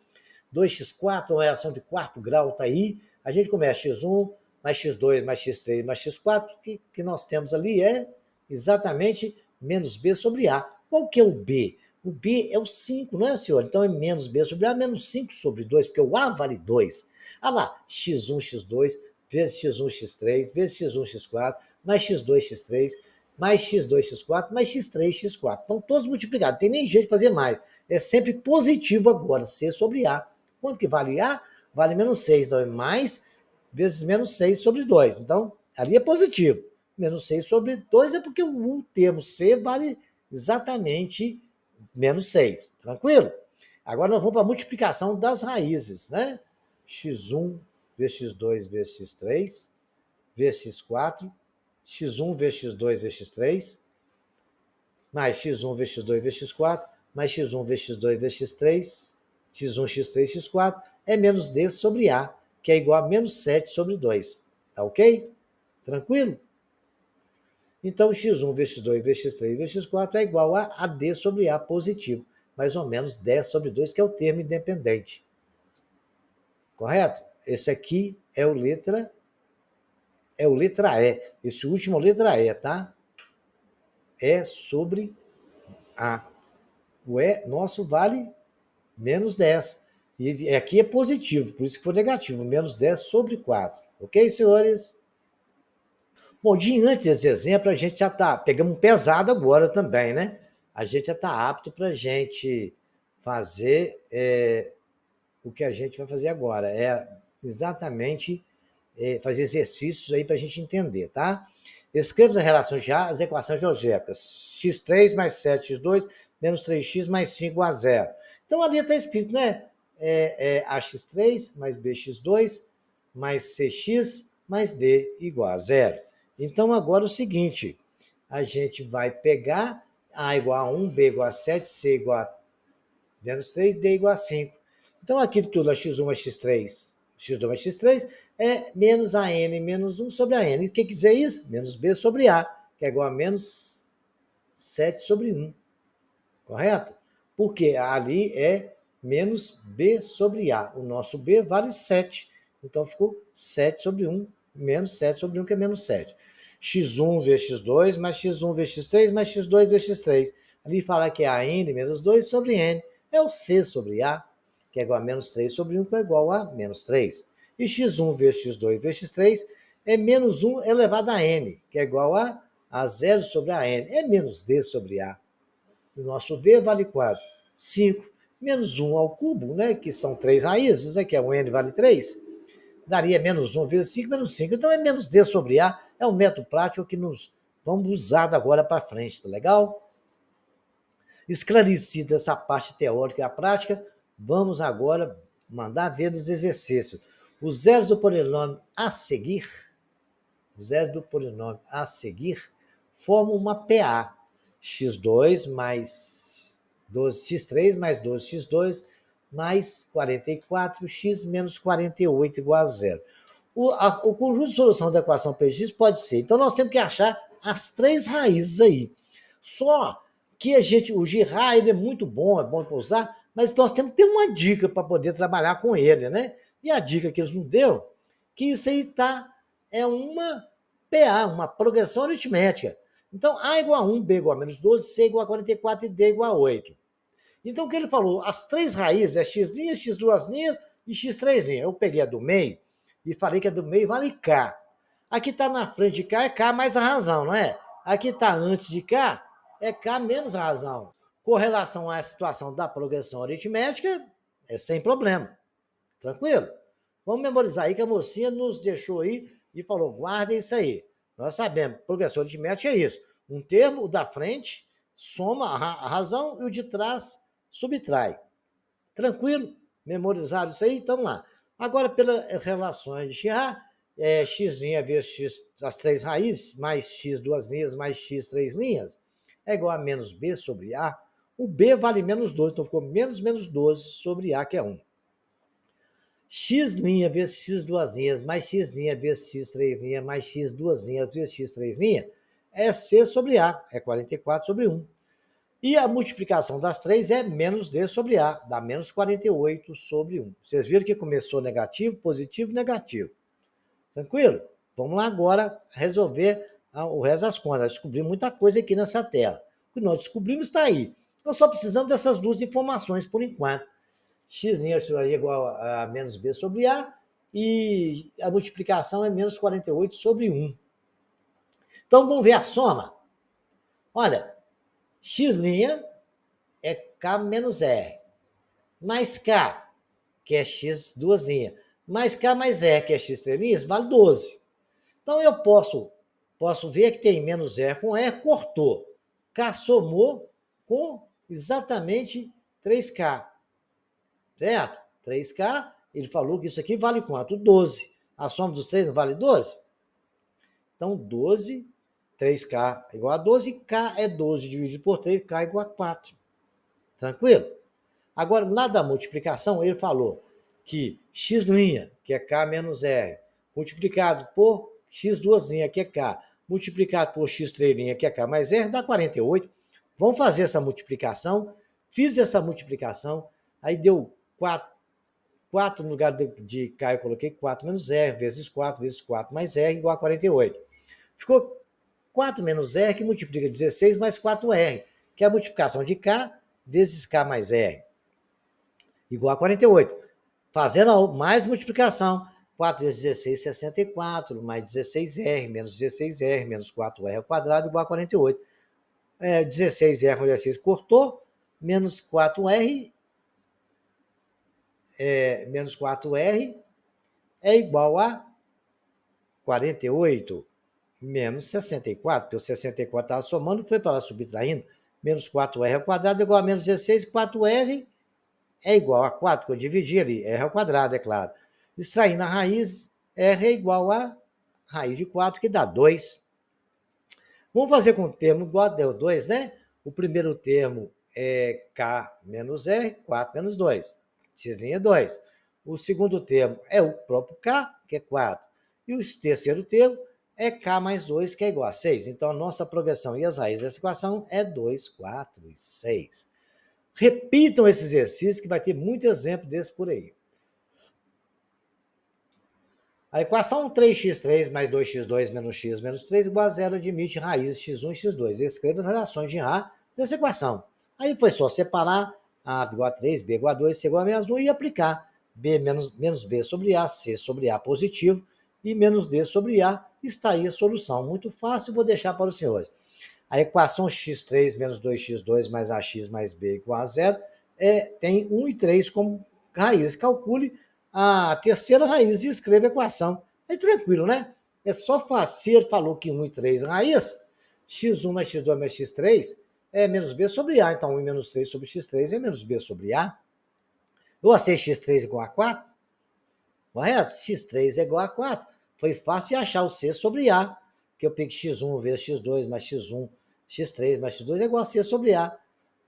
A: 2x4, uma reação de quarto grau, tá aí. A gente começa x1, mais x2, mais x3, mais x4, que nós temos ali é exatamente menos b sobre a. Qual que é o b? O b é o 5, não é, senhor? Então é menos b sobre a, menos 5 sobre 2, porque o a vale 2. Ah lá, x1, x2, vezes x1, x3, vezes x1, x4, mais x2, x3, mais x2, x4, mais x3, x4. Estão todos multiplicados, não tem nem jeito de fazer mais. É sempre positivo agora, C sobre A. Quanto que vale A? Vale menos 6, então é mais vezes menos 6 sobre 2. Então, ali é positivo. Menos 6 sobre 2 é porque o termo C vale exatamente menos 6. Tranquilo? Agora nós vamos para a multiplicação das raízes, né? x1 vezes x2 vezes x3, vezes x4, x1 vezes x2 vezes x3, mais x1 vezes x2 vezes x4, mais x1 vezes x2 vezes x3, x1, x3, x4, é menos d sobre a, que é igual a menos 7 sobre 2. Tá ok? Tranquilo? Então, x1 vezes x2 vezes x3 vezes x4 é igual a d sobre a positivo. Mais ou menos 10 sobre 2, que é o termo independente. Correto? Esse aqui é o letra E. Esse último é o letra E, tá? E sobre A. O E nosso vale menos 10. E aqui é positivo, por isso que foi negativo, menos 10 sobre 4. Ok, senhores? Bom, diante desse exemplo, a gente já está, pegamos um pesado agora também, né? A gente já está apto para a gente fazer o que a gente vai fazer agora. É exatamente fazer exercícios aí para a gente entender, tá? Escreva as relações já, as equações geográficas. X3 mais 7x2 menos 3x mais 5 igual a zero. Então ali está escrito, né? AX3 mais BX2 mais CX mais D igual a zero. Então agora é o seguinte, a gente vai pegar A igual a 1, B igual a 7, C igual a menos 3, D igual a 5. Então aqui tudo é x1 mais x3, x2 mais x3 é menos AN menos 1 sobre AN. E o que quer dizer isso? Menos B sobre A, que é igual a menos 7 sobre 1. Correto? Porque ali é menos B sobre A. O nosso B vale 7. Então ficou 7 sobre 1, menos 7 sobre 1, que é menos 7. x1 vezes x2, mais x1 vezes x3, mais x2 vezes x3. Ali fala que é AN menos 2 sobre N. É o C sobre A, que é igual a menos 3 sobre 1, que é igual a menos 3. E x1 vezes x2 vezes x3 é menos 1 elevado a N, que é igual a 0 sobre a N. É menos D sobre A. O nosso D vale quanto? 5. Menos 1 ao cubo, né? Que são 3 raízes, né? Que é o N vale 3. Daria menos 1 vezes 5, menos 5. Então é menos D sobre A. É um método prático que nós vamos usar da agora para frente, tá legal? Esclarecida essa parte teórica e a prática, vamos agora mandar ver dos exercícios. Os zeros do polinômio a seguir, formam uma PA. x2 mais 12x3 mais 12x2 mais 44x menos 48 igual a zero. O conjunto de solução da equação PX pode ser. Então, nós temos que achar as 3 raízes aí. Só que o Girard ele é muito bom, é bom para usar, mas nós temos que ter uma dica para poder trabalhar com ele, né? E a dica que eles nos deu, que isso aí é uma PA, uma progressão aritmética. Então, A igual a 1, B igual a menos 12, C igual a 44 e D igual a 8. Então, o que ele falou? As 3 raízes é x', x2' e x3'. Eu peguei a do meio e falei que a do meio vale K. Aqui está na frente de K é K mais a razão, não é? Aqui está antes de K é K menos a razão. Com relação à situação da progressão aritmética, é sem problema. Tranquilo? Vamos memorizar aí que a mocinha nos deixou aí e falou, guardem isso aí. Nós sabemos, progressão aritmética é isso. Um termo, o da frente, soma a razão e o de trás subtrai. Tranquilo? Memorizado isso aí? Então lá. Agora, pelas relações de Girard, x' vezes x, as 3 raízes, mais x 2 linhas, mais x 3 linhas, é igual a menos b sobre a. O b vale menos 12, então ficou menos 12 sobre a, que é 1. X' vezes x 2 linhas, mais x' vezes x 3 linhas, mais x 2 linhas vezes x 3 linhas, é c sobre a, é 44 sobre 1. E a multiplicação das 3 é menos D sobre A, dá menos 48 sobre 1. Vocês viram que começou negativo, positivo, negativo. Tranquilo? Vamos lá agora resolver o resto das contas. Descobrimos muita coisa aqui nessa tela. O que nós descobrimos está aí. Nós só precisamos dessas duas informações por enquanto. X é igual a menos B sobre A e a multiplicação é menos 48 sobre 1. Então vamos ver a soma. Olha, x' é K menos R, mais K, que é X 2 linhas, mais K mais R, que é X 3 linhas, vale 12. Então eu posso ver que tem menos R com R, cortou. K somou com exatamente 3K, certo? 3K, ele falou que isso aqui vale quanto? 12. A soma dos 3 não vale 12? Então 12, 3K igual a 12, K é 12 dividido por 3, K igual a 4. Tranquilo? Agora, lá da multiplicação, ele falou que x', que é K menos R, multiplicado por x 2', que é K, multiplicado por x 3', que é K mais R, dá 48. Vamos fazer essa multiplicação. Fiz essa multiplicação, aí deu 4. 4 no lugar de K, eu coloquei 4 menos R, vezes 4 mais R, igual a 48. Ficou 4 menos R, que multiplica 16, mais 4R, que é a multiplicação de K vezes K mais R, igual a 48. Fazendo mais multiplicação. 4 vezes 16, 64, mais 16R, menos 16R, menos 4R ao quadrado, igual a 48. 16R com 16 cortou, menos 4R, menos 4R é igual a 48, menos 64, porque o 64 estava somando, foi para lá subtraindo, menos 4R ao quadrado é igual a menos 16, 4R é igual a 4, que eu dividi ali, R ao quadrado, é claro. Extraindo a raiz, R é igual a raiz de 4, que dá 2. Vamos fazer com o termo igual a deu 2, né? O primeiro termo é K menos R, 4 menos 2. X é 2. O segundo termo é o próprio K, que é 4. E o terceiro termo é K mais 2, que é igual a 6. Então, a nossa progressão e as raízes dessa equação é 2, 4 e 6. Repitam esse exercício, que vai ter muito exemplo desse por aí. A equação 3x3 mais 2x2 menos x menos 3 igual a 0 admite raízes x1 e x2. Escreva as relações de A dessa equação. Aí foi só separar A igual a 3, B igual a 2, C igual a menos 1 e aplicar. B menos B sobre A, C sobre A positivo e menos D sobre A. Está aí a solução. Muito fácil, vou deixar para os senhores. A equação x3 menos 2x2 mais ax mais b igual a 0 tem 1 e 3 como raiz. Calcule a terceira raiz e escreva a equação. É tranquilo, né? É só fácil. Se ele falou que 1 e 3 é raiz, x1 mais x2 mais x3 é menos b sobre a. Então, 1 e menos 3 sobre x3 é menos b sobre a. Eu achei x3 igual a 4. Correto? X3 é igual a 4. Foi fácil de achar o c sobre a. Que eu peguei x1 vezes x2 mais x1, x3 mais x2 é igual a c sobre a.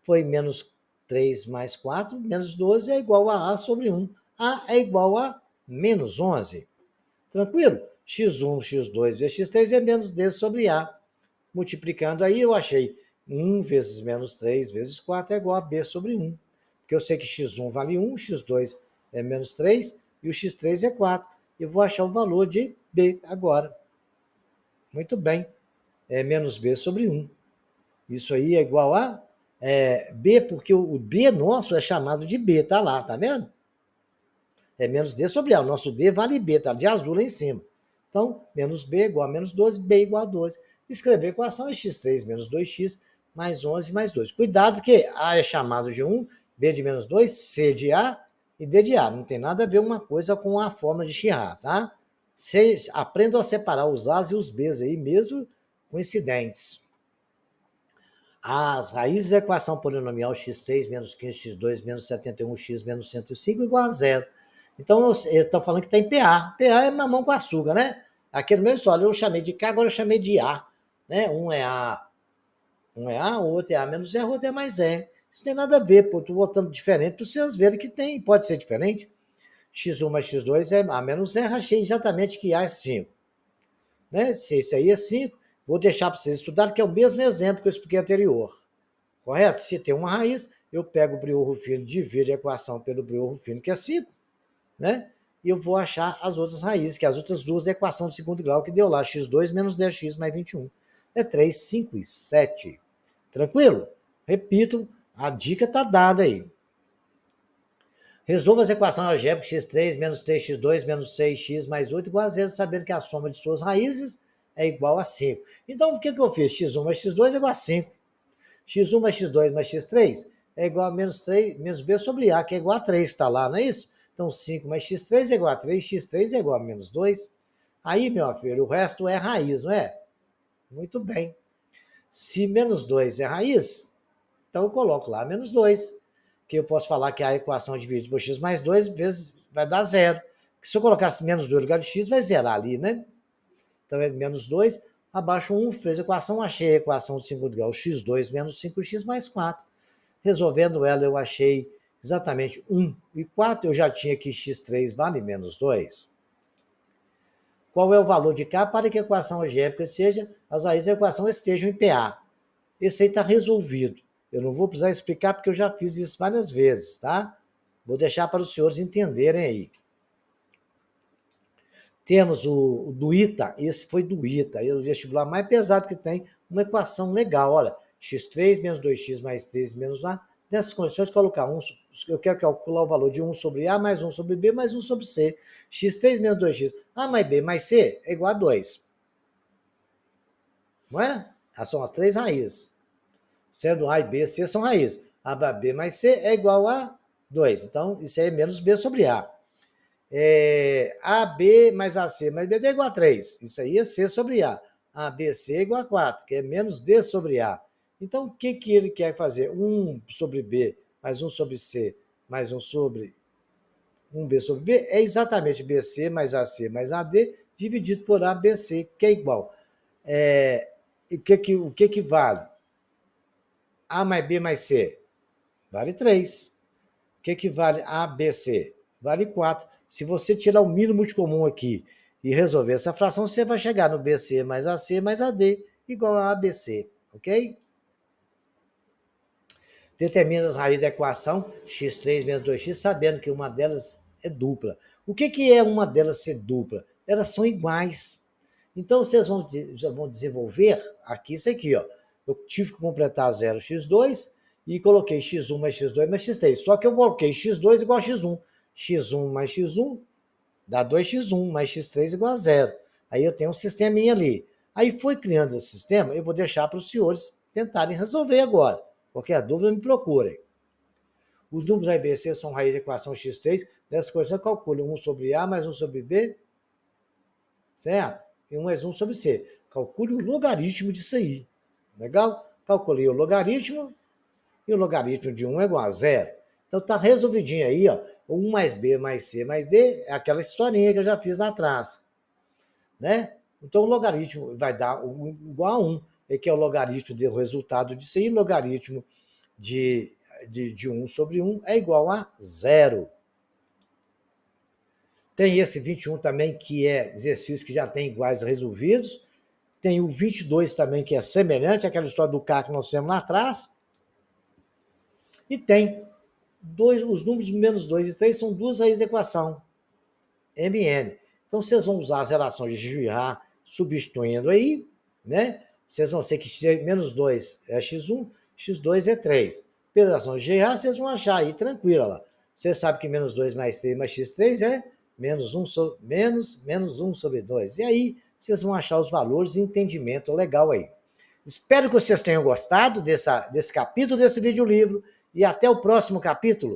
A: Foi menos 3 mais 4, menos 12 é igual a sobre 1. A é igual a menos 11. Tranquilo? x1, x2 vezes x3 é menos d sobre a. Multiplicando aí, eu achei 1 vezes menos 3 vezes 4 é igual a b sobre 1. Porque eu sei que x1 vale 1, x2 é menos 3 e o x3 é 4. Eu vou achar o valor de b agora. Muito bem. É menos b sobre 1. Isso aí é igual a b, porque o d nosso é chamado de b, tá lá, tá vendo? É menos d sobre a. O nosso d vale b, tá de azul lá em cima. Então, menos b igual a menos 12, b igual a 12. Escrever a equação é x3 menos 2x mais 11 mais 2. Cuidado que a é chamado de 1, b de menos 2, c de a e d de a. Não tem nada a ver uma coisa com a fórmula de Chirrat, tá? Vocês aprendam a separar os a's e os b's aí, mesmo coincidentes. As raízes da equação polinomial x3 menos 15x2 menos 71x menos 105 igual a 0. Então, eu estou falando que está em PA. PA é mamão com açúcar, né? Aqui no mesmo história, eu chamei de K, agora eu chamei de A. Né? Um é A, o outro é A menos R, o outro é mais E. Isso não tem nada a ver, pô. Estou botando diferente para vocês verem que tem, pode ser diferente. x1 mais x2 é A menos R, achei exatamente que A é 5. Né? Se esse aí é 5, vou deixar para vocês estudarem, que é o mesmo exemplo que eu expliquei anterior. Correto? Se tem uma raiz, eu pego o briorro fino, divido a equação pelo briorro fino, que é 5, né? E eu vou achar as outras raízes, que é as outras duas da equação de segundo grau, que deu lá x2 menos 10x mais 21. É 3, 5 e 7. Tranquilo? Repito, a dica está dada aí. Resolva as equações algébricas x3 menos 3x2 menos 6x mais 8 igual a 0, sabendo que a soma de suas raízes é igual a 5. Então, o que eu fiz? x1 mais x2 é igual a 5. x1 mais x2 mais x3 é igual a menos b sobre a, que é igual a 3, está lá, não é isso? Então, 5 mais x3 é igual a 3, x3 é igual a menos 2. Aí, meu filho, o resto é raiz, não é? Muito bem. Se menos 2 é raiz, então eu coloco lá menos 2, que eu posso falar que a equação dividida por x mais 2 vezes vai dar 0. Se eu colocasse menos 2 no lugar de x, vai zerar ali, né? Então, é menos 2, abaixo 1, fez a equação, achei a equação de segundo grau, x2 menos 5x mais 4. Resolvendo ela, eu achei exatamente 1 e 4, eu já tinha que x3 vale menos 2. Qual é o valor de K para que a equação algébrica seja, as raízes da equação estejam em PA? Esse aí está resolvido. Eu não vou precisar explicar porque eu já fiz isso várias vezes, tá? Vou deixar para os senhores entenderem aí. Temos o do ITA, esse foi do ITA, é o vestibular mais pesado que tem, uma equação legal, olha, x3 menos 2x mais 3 menos A Nessas condições, colocar eu quero calcular o valor de 1 sobre A mais 1 sobre B mais 1 sobre C. x3 menos 2x. A mais B mais C é igual a 2. Não é? Essas são as três raízes. Sendo A e B, C são raízes. A B mais C é igual a 2. Então, isso aí é menos B sobre A. AB mais AC mais BD é igual a 3. Isso aí é C sobre A. ABC é igual a 4, que é menos D sobre A. Então, o que ele quer fazer? 1 sobre B mais 1 sobre C mais 1 sobre 1B sobre B é exatamente BC mais AC mais AD dividido por ABC, que é igual. O que vale? A mais B mais C vale 3. O que vale ABC? Vale 4. Se você tirar o mínimo de comum aqui e resolver essa fração, você vai chegar no BC mais AC mais AD igual a ABC, ok? Determina as raízes da equação x3 menos 2x, sabendo que uma delas é dupla. O que é uma delas ser dupla? Elas são iguais. Então, vocês vão desenvolver aqui isso aqui, ó. Eu tive que completar 0x2 e coloquei x1 mais x2 mais x3. Só que eu coloquei x2 igual a x1. x1 mais x1 dá 2x1 mais x3 igual a 0. Aí eu tenho um sisteminha ali. Aí foi criando esse sistema, eu vou deixar para os senhores tentarem resolver agora. Qualquer dúvida, me procurem. Os números A e B e C são raiz da equação x3. Dessa equação, calcule 1 sobre A mais 1 sobre B, certo? E 1 mais 1 sobre C. Calcule o logaritmo disso aí. Legal? Calculei o logaritmo, e o logaritmo de 1 é igual a 0. Então tá resolvidinho aí, ó. 1 mais B mais C mais D é aquela historinha que eu já fiz lá atrás. Né? Então o logaritmo vai dar igual a 1, que é o logaritmo do resultado disso aí, logaritmo de 1 sobre 1 é igual a 0. Tem esse 21 também, que é exercício que já tem iguais resolvidos. Tem o 22 também, que é semelhante àquela história do K que nós fizemos lá atrás. E tem os números menos 2 e 3 são duas raízes da equação, MN. Então, vocês vão usar as relações de Girard substituindo aí, né? Vocês vão ser que menos 2 é x1, x2 é 3. Pela relação de Girard, vocês vão achar aí, tranquila lá. Você sabe que menos 2 mais 3 mais x3 é menos 1 sobre 2. E aí, vocês vão achar os valores e entendimento legal aí. Espero que vocês tenham gostado desse capítulo, desse vídeo livro, e até o próximo capítulo.